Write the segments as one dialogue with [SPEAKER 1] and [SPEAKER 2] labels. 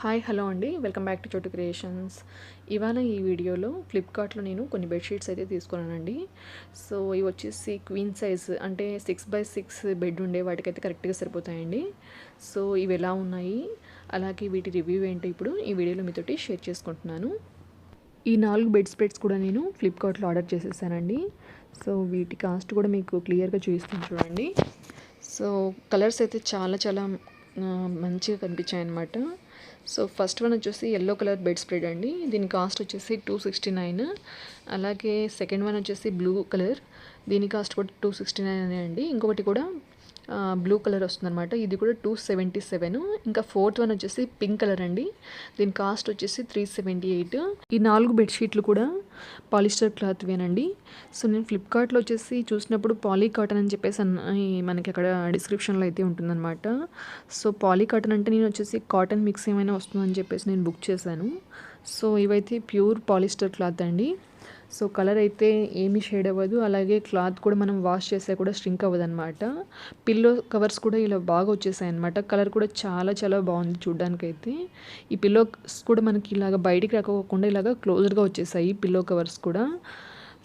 [SPEAKER 1] Hi hello అండి, welcome back to చోటు creations. ఇవాళ ఈ వీడియోలో ఫ్లిప్కార్ట్లో నేను కొన్ని బెడ్షీట్స్ అయితే తీసుకున్నానండి. సో ఇవి వచ్చేసి క్వీన్ సైజ్, అంటే 6x6 బెడ్ ఉండే వాటికైతే కరెక్ట్గా సరిపోతాయండి. సో ఇవి ఎలా ఉన్నాయి, అలాగే వీటి రివ్యూ ఏంటో ఇప్పుడు ఈ వీడియోలో మీతోటి షేర్ చేసుకుంటున్నాను. ఈ 4 బెడ్ స్ప్రెడ్స్ కూడా నేను ఫ్లిప్కార్ట్లో ఆర్డర్ చేసేసానండి. సో వీటి కాస్ట్ కూడా మీకు క్లియర్గా చూపిస్తాను చూడండి. సో కలర్స్ అయితే చాలా చాలా మంచిగా కనిపించాయి అన్నమాట. సో ఫస్ట్ వన్ వచ్చేసి ఎల్లో కలర్ బెడ్ స్ప్రెడ్ అండి. దీని కాస్ట్ వచ్చేసి 269. అలాగే సెకండ్ వన్ వచ్చేసి బ్లూ కలర్, దీని కాస్ట్ కూడా 269 అండి. ఇంకొకటి కూడా బ్లూ కలర్ వస్తుందన్నమాట, ఇది కూడా 277. ఇంకా ఫోర్త్ వన్ వచ్చేసి పింక్ కలర్ అండి, దీని కాస్ట్ వచ్చేసి 378. ఈ 4 బెడ్షీట్లు కూడా పాలిస్టర్ క్లాత్వేనండి. సో నేను ఫ్లిప్కార్ట్లో వచ్చేసి చూసినప్పుడు పాలీ కాటన్ అని చెప్పేసి మనకి అక్కడ డిస్క్రిప్షన్లో అయితే ఉంటుందన్నమాట. సో పాలీ కాటన్ అంటే నేను వచ్చేసి కాటన్ మిక్స్ ఏమైనా వస్తుందని చెప్పేసి నేను బుక్ చేశాను. సో ఇవైతే ప్యూర్ పాలిస్టర్ క్లాత్ అండి. సో కలర్ అయితే ఏమీ షేడ్ అవ్వదు, అలాగే క్లాత్ కూడా మనం వాష్ చేసా కూడా స్ట్రింక్ అవ్వదు అనమాట. పిల్లో కవర్స్ కూడా ఇలా బాగా వచ్చేసాయి అనమాట. కలర్ కూడా చాలా చాలా బాగుంది చూడడానికి అయితే. ఈ పిల్లోస్ కూడా మనకి ఇలాగ బయటికి రాకోకుండా ఇలాగ క్లోజ్డ్గా వచ్చేసాయి పిల్లో కవర్స్ కూడా.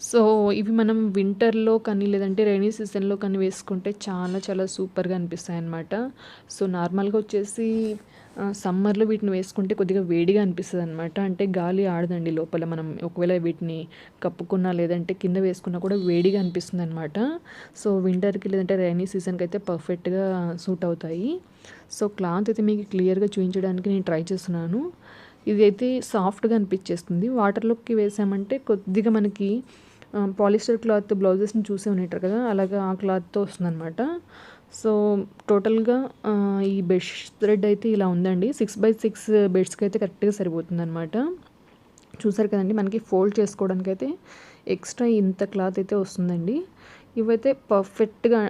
[SPEAKER 1] సో ఇవి మనం వింటర్లో కానీ లేదంటే రైనీ సీజన్లో కానీ వేసుకుంటే చాలా చాలా సూపర్గా అనిపిస్తాయి అన్నమాట. సో నార్మల్గా వచ్చేసి సమ్మర్లో వీటిని వేసుకుంటే కొద్దిగా వేడిగా అనిపిస్తుంది అనమాట. అంటే గాలి ఆడదండి లోపల, మనం ఒకవేళ వీటిని కప్పుకున్నా లేదంటే కింద వేసుకున్నా కూడా వేడిగా అనిపిస్తుంది అనమాట. సో వింటర్కి లేదంటే రైనీ సీజన్కి అయితే పర్ఫెక్ట్గా సూట్ అవుతాయి. సో క్లాత్ అయితే మీకు క్లియర్గా చూపించడానికి నేను ట్రై చేస్తున్నాను. ఇది అయితే సాఫ్ట్గా అనిపించేస్తుంది. వాటర్లోకి వేసామంటే కొద్దిగా మనకి పాలిస్టర్ క్లాత్ బ్లౌజెస్ని చూసే ఉంటారు కదా, అలాగా ఆ క్లాత్తో వస్తుందన్నమాట. సో టోటల్గా ఈ బెడ్ థ్రెడ్ అయితే ఇలా ఉందండి. 6x6 బెడ్స్కి అయితే కరెక్ట్గా సరిపోతుంది అనమాట. చూసారు కదండి, మనకి ఫోల్డ్ చేసుకోవడానికి అయితే ఎక్స్ట్రా ఇంత క్లాత్ అయితే వస్తుందండి. ఇవైతే పర్ఫెక్ట్గా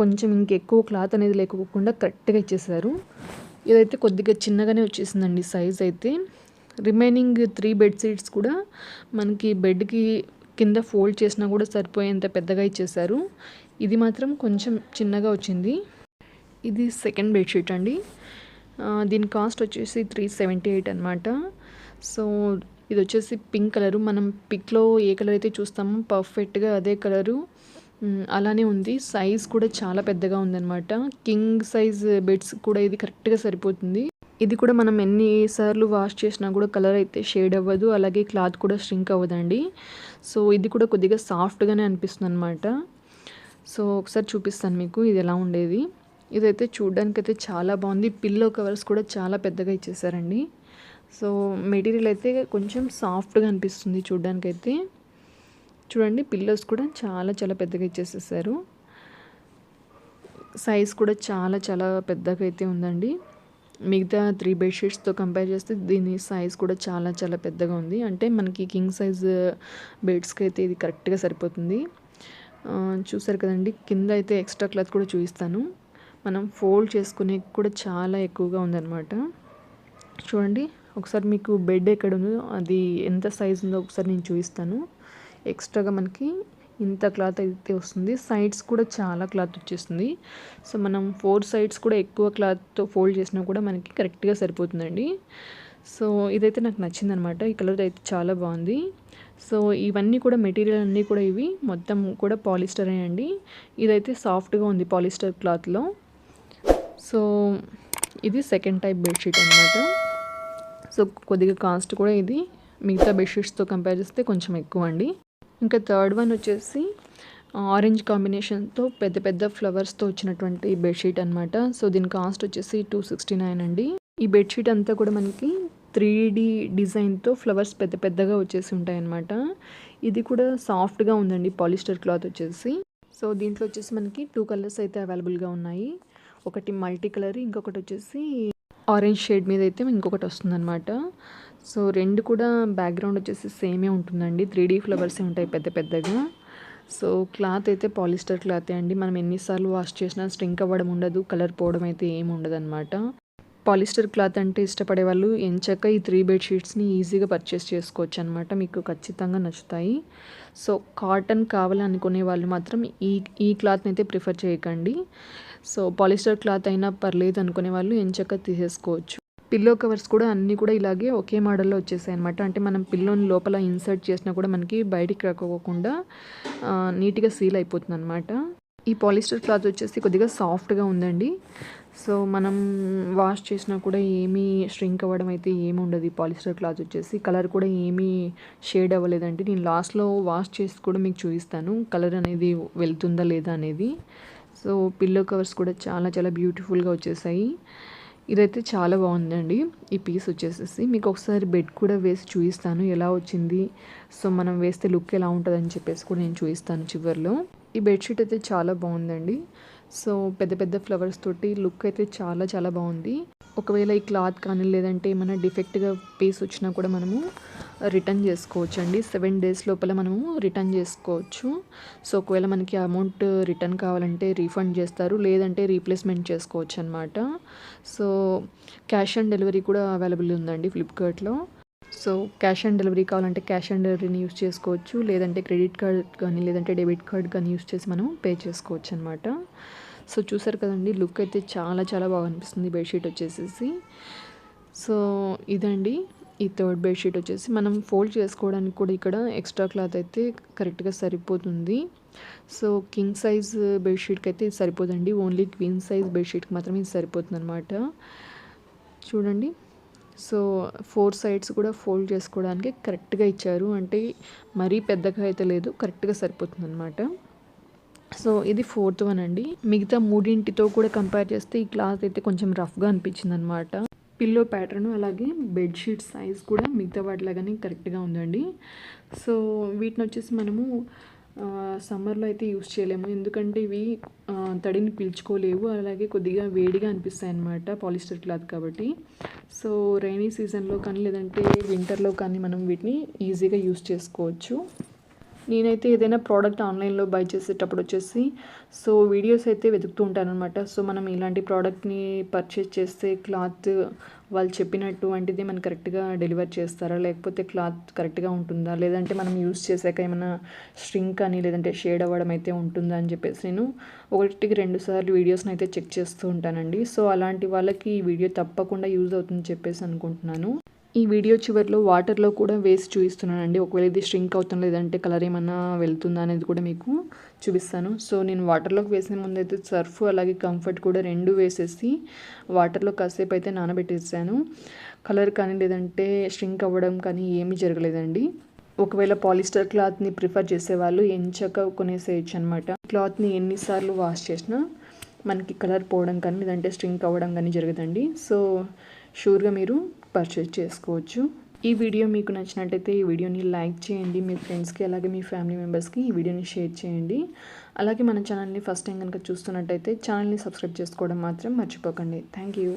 [SPEAKER 1] కొంచెం ఇంకెక్కువ క్లాత్ అనేది లేకోకుండా కరెక్ట్గా ఇచ్చేసారు. ఇదైతే కొద్దిగా చిన్నగానే వచ్చేసిందండి సైజ్ అయితే. రిమైనింగ్ 3 బెడ్ షీట్స్ కూడా మనకి బెడ్కి కింద ఫోల్డ్ చేసినా కూడా సరిపోయేంత పెద్దగా ఇచ్చేసారు. ఇది మాత్రం కొంచెం చిన్నగా వచ్చింది. ఇది సెకండ్ బెడ్షీట్ అండి. దీని కాస్ట్ వచ్చేసి 378 అనమాట. సో ఇది వచ్చేసి పింక్ కలరు. మనం పిక్లో ఏ కలర్ అయితే చూస్తామో పర్ఫెక్ట్గా అదే కలరు అలానే ఉంది. సైజ్ కూడా చాలా పెద్దగా ఉందన్నమాట. కింగ్ సైజ్ బెడ్స్ కూడా ఇది కరెక్ట్గా సరిపోతుంది. ఇది కూడా మనం ఎన్నిసార్లు వాష్ చేసినా కూడా కలర్ అయితే షేడ్ అవ్వదు, అలాగే క్లాత్ కూడా స్ట్రింక్ అవ్వదండి. సో ఇది కూడా కొద్దిగా సాఫ్ట్గానే అనిపిస్తుంది అనమాట. సో ఒకసారి చూపిస్తాను మీకు ఇది ఎలా ఉండేది. ఇదైతే చూడడానికి అయితే చాలా బాగుంది. పిల్లో కవర్స్ కూడా చాలా పెద్దగా ఇచ్చేసారండి. సో మెటీరియల్ అయితే కొంచెం సాఫ్ట్గా అనిపిస్తుంది చూడడానికి అయితే. చూడండి, పిల్లోస్ కూడా చాలా చాలా పెద్దగా ఇచ్చేసేసారు. సైజ్ కూడా చాలా చాలా పెద్దగా అయితే ఉందండి. మిగతా 3 బెడ్షీట్స్తో కంపేర్ చేస్తే దీని సైజ్ కూడా చాలా చాలా పెద్దగా ఉంది. అంటే మనకి కింగ్ సైజ్ బెడ్స్కి అయితే ఇది కరెక్ట్గా సరిపోతుంది. చూసారు కదండి, కింద అయితే ఎక్స్ట్రా క్లాత్ కూడా చూపిస్తాను. మనం ఫోల్డ్ చేసుకునే కూడా చాలా ఎక్కువగా ఉందన్నమాట. చూడండి ఒకసారి మీకు బెడ్ ఎక్కడ ఉందో అది ఎంత సైజ్ ఉందో ఒకసారి నేను చూపిస్తాను. ఎక్స్ట్రాగా మనకి ఇంత క్లాత్ అయితే వస్తుంది. సైడ్స్ కూడా చాలా క్లాత్ వచ్చేస్తుంది. సో మనం 4 సైడ్స్ కూడా ఎక్కువ క్లాత్తో ఫోల్డ్ చేసినా కూడా మనకి కరెక్ట్గా సరిపోతుందండి. సో ఇదైతే నాకు నచ్చిందనమాట. ఈ కలర్ అయితే చాలా బాగుంది. సో ఇవన్నీ కూడా మెటీరియల్ అన్నీ కూడా ఇవి మొత్తం కూడా పాలిస్టర్ అండి. ఇదైతే సాఫ్ట్గా ఉంది పాలిస్టర్ క్లాత్లో. సో ఇది సెకండ్ టైప్ బెడ్షీట్ అనమాట. సో కొద్దిగా కాస్ట్ కూడా ఇది మిగతా బెడ్షీట్స్తో కంపేర్ చేస్తే కొంచెం ఎక్కువ అండి. ఇంకా థర్డ్ వన్ వచ్చేసి ఆరెంజ్ కాంబినేషన్తో పెద్ద పెద్ద ఫ్లవర్స్తో వచ్చినటువంటి బెడ్షీట్ అనమాట. సో దీని కాస్ట్ వచ్చేసి 269 అండి. ఈ బెడ్షీట్ అంతా కూడా మనకి 3D డిజైన్తో ఫ్లవర్స్ పెద్ద పెద్దగా వచ్చేసి ఉంటాయన్నమాట. ఇది కూడా సాఫ్ట్గా ఉందండి పాలిస్టర్ క్లాత్ వచ్చేసి. సో దీంట్లో వచ్చేసి మనకి 2 కలర్స్ అయితే అవైలబుల్గా ఉన్నాయి. ఒకటి మల్టీ కలర్, ఇంకొకటి వచ్చేసి ఆరెంజ్ షేడ్ మీద అయితే ఇంకొకటి వస్తుందన్నమాట. సో 2 కూడా బ్యాక్గ్రౌండ్ వచ్చేసి సేమే ఉంటుందండి. 3D ఫ్లవర్సే ఉంటాయి పెద్ద పెద్దగా. సో క్లాత్ అయితే పాలిస్టర్ క్లాతే అండి. మనం ఎన్నిసార్లు వాష్ చేసినా స్ట్రింక్ అవ్వడం ఉండదు, కలర్ పోవడం అయితే ఏమి ఉండదు అనమాట. పాలిస్టర్ క్లాత్ అంటే ఇష్టపడే వాళ్ళు ఎంచక్క ఈ 3 బెడ్షీట్స్ని ఈజీగా పర్చేస్ చేసుకోవచ్చు అనమాట. మీకు ఖచ్చితంగా నచ్చుతాయి. సో కాటన్ కావాలనుకునే వాళ్ళు మాత్రం ఈ క్లాత్ని అయితే ప్రిఫర్ చేయకండి. సో పాలిస్టర్ క్లాత్ అయినా పర్లేదు అనుకునే వాళ్ళు ఎంచక్క తీసేసుకోవచ్చు. పిల్లో కవర్స్ కూడా అన్నీ కూడా ఇలాగే ఒకే మోడల్లో వచ్చేసాయి అనమాట. అంటే మనం పిల్లోని లోపల ఇన్సర్ట్ చేసినా కూడా మనకి బయటికి రాకోకుండా నీట్‌గా సీల్ అయిపోతుందనమాట. ఈ పాలిస్టర్ క్లాత్ వచ్చేసి కొద్దిగా సాఫ్ట్‌గా ఉందండి. సో మనం వాష్ చేసినా కూడా ఏమీ ష్రింక్ అవ్వడం అయితే ఏమి ఉండదు. ఈ పాలిస్టర్ క్లాత్ వచ్చేసి కలర్ కూడా ఏమీ షేడ్ అవ్వలేదండి. నేను లాస్ట్‌లో వాష్ చేసి కూడా మీకు చూపిస్తాను కలర్ అనేది వెళ్తుందా లేదా అనేది. సో పిల్లో కవర్స్ కూడా చాలా చాలా బ్యూటిఫుల్‌గా వచ్చేసాయి. ఇదైతే చాలా బాగుందండి. ఈ పీస్ వచ్చేసేసి మీకు ఒకసారి బెడ్ కూడా వేసి చూపిస్తాను ఎలా వచ్చింది. సో మనం వేస్తే లుక్ ఎలా ఉంటుందని చెప్పేసి కూడా నేను చూపిస్తాను చివర్లో. ఈ బెడ్షీట్ అయితే చాలా బాగుందండి. సో పెద్ద పెద్ద ఫ్లవర్స్ తోటి లుక్ అయితే చాలా చాలా బాగుంది. ఒకవేళ ఈ క్లాత్ కానీ లేదంటే ఏమైనా డిఫెక్ట్గా పీస్ వచ్చినా కూడా మనము రిటర్న్ చేసుకోవచ్చు అండి. 7 days లోపల మనము రిటర్న్ చేసుకోవచ్చు. సో ఒకవేళ మనకి అమౌంట్ రిటర్న్ కావాలంటే రీఫండ్ చేస్తారు, లేదంటే రీప్లేస్మెంట్ చేసుకోవచ్చు అనమాట. సో క్యాష్ ఆన్ డెలివరీ కూడా అవైలబుల్ ఉందండి ఫ్లిప్కార్ట్లో. సో క్యాష్ ఆన్ డెలివరీ కావాలంటే క్యాష్ ఆన్ డెలివరీని యూస్ చేసుకోవచ్చు, లేదంటే క్రెడిట్ కార్డ్ కానీ లేదంటే డెబిట్ కార్డ్ కానీ యూస్ చేసి మనం పే చేసుకోవచ్చు అనమాట. సో చూసారు కదండి, లుక్ అయితే చాలా చాలా బాగా అనిపిస్తుంది బెడ్షీట్ వచ్చేసేసి. సో ఇదండి ఈ థర్డ్ బెడ్షీట్ వచ్చేసి మనం ఫోల్డ్ చేసుకోవడానికి కూడా ఇక్కడ ఎక్స్ట్రా క్లాత్ అయితే కరెక్ట్గా సరిపోతుంది. సో కింగ్ సైజ్ బెడ్షీట్కి అయితే ఇది సరిపోదండి, ఓన్లీ క్వీన్ సైజ్ బెడ్షీట్కి మాత్రమే ఇది సరిపోతుంది అనమాట. చూడండి, సో 4 సైడ్స్ కూడా ఫోల్డ్ చేసుకోవడానికి కరెక్ట్గా ఇచ్చారు. అంటే మరీ పెద్దగా అయితే లేదు, కరెక్ట్గా సరిపోతుంది అనమాట. సో ఇది 4th వన్ అండి. మిగతా మూడింటితో కూడా కంపేర్ చేస్తే ఈ క్లాత్ అయితే కొంచెం రఫ్గా అనిపించింది అనమాట. పిల్లో ప్యాటర్న్ అలాగే బెడ్షీట్ సైజ్ కూడా మిగతా వాటిలాగానే కరెక్ట్గా ఉందండి. సో వీటిని వచ్చేసి మనము సమ్మర్లో అయితే యూస్ చేయలేము, ఎందుకంటే ఇవి తడిని పీల్చుకోలేవు, అలాగే కొద్దిగా వేడిగా అనిపిస్తాయి అన్నమాట పాలిస్టర్ క్లాత్ కాబట్టి. సో రైనీ సీజన్లో కానీ లేదంటే వింటర్లో కానీ మనం వీటిని ఈజీగా యూస్ చేసుకోవచ్చు. నేనైతే ఏదైనా ప్రోడక్ట్ ఆన్లైన్లో బై చేసేటప్పుడు వచ్చేసి సో వీడియోస్ అయితే వెతుకుతూ ఉంటాను అనమాట. సో మనం ఇలాంటి ప్రోడక్ట్ని పర్చేస్ చేస్తే క్లాత్ వాళ్ళు చెప్పినట్టు వంటిది మనకు కరెక్ట్గా డెలివర్ చేస్తారా, లేకపోతే క్లాత్ కరెక్ట్గా ఉంటుందా, లేదంటే మనం యూస్ చేశాక ఏమైనా స్ట్రింక్ అని లేదంటే షేడ్ అవ్వడం అయితే ఉంటుందా అని చెప్పేసి నేను 1-2 సార్లు వీడియోస్ని అయితే చెక్ చేస్తూ ఉంటానండి. సో అలాంటి వాళ్ళకి ఈ వీడియో తప్పకుండా యూజ్ అవుతుందని చెప్పేసి అనుకుంటున్నాను. ఈ వీడియో చివరిలో వాటర్లో కూడా వేసి చూపిస్తున్నానండి. ఒకవేళ ఇది స్ట్రింక్ అవుతుందా లేదంటే కలర్ ఏమన్నా వెళ్తుందా అనేది కూడా మీకు చూపిస్తాను. సో నేను వాటర్లోకి వేసే ముందు అయితే సర్ఫ్ అలాగే కంఫర్ట్ కూడా 2 వేసేసి వాటర్లో కాసేపు అయితే నానబెట్టేసాను. కలర్ కానీ లేదంటే స్ట్రింక్ అవ్వడం కానీ ఏమీ జరగలేదండి. ఒకవేళ పాలిస్టర్ క్లాత్ని ప్రిఫర్ చేసేవాళ్ళు ఎంచక్క కొనేసేయచ్చు అనమాట. క్లాత్ని ఎన్నిసార్లు వాష్ చేసినా మనకి కలర్ పోవడం కానీ లేదంటే స్ట్రింక్ అవ్వడం కానీ జరగదండి. సో షూర్గా మీరు పర్చేజ్ చేసుకోవచ్చు. ఈ వీడియో మీకు నచ్చినట్టయితే ఈ వీడియోని లైక్ చేయండి, మీ ఫ్రెండ్స్కి అలాగే మీ ఫ్యామిలీ మెంబర్స్కి ఈ వీడియోని షేర్ చేయండి. అలాగే మన ఛానల్ని ఫస్ట్ టైం కనుక చూస్తున్నట్టయితే ఛానల్ని సబ్స్క్రైబ్ చేసుకోవడం మాత్రం మర్చిపోకండి. Thank you.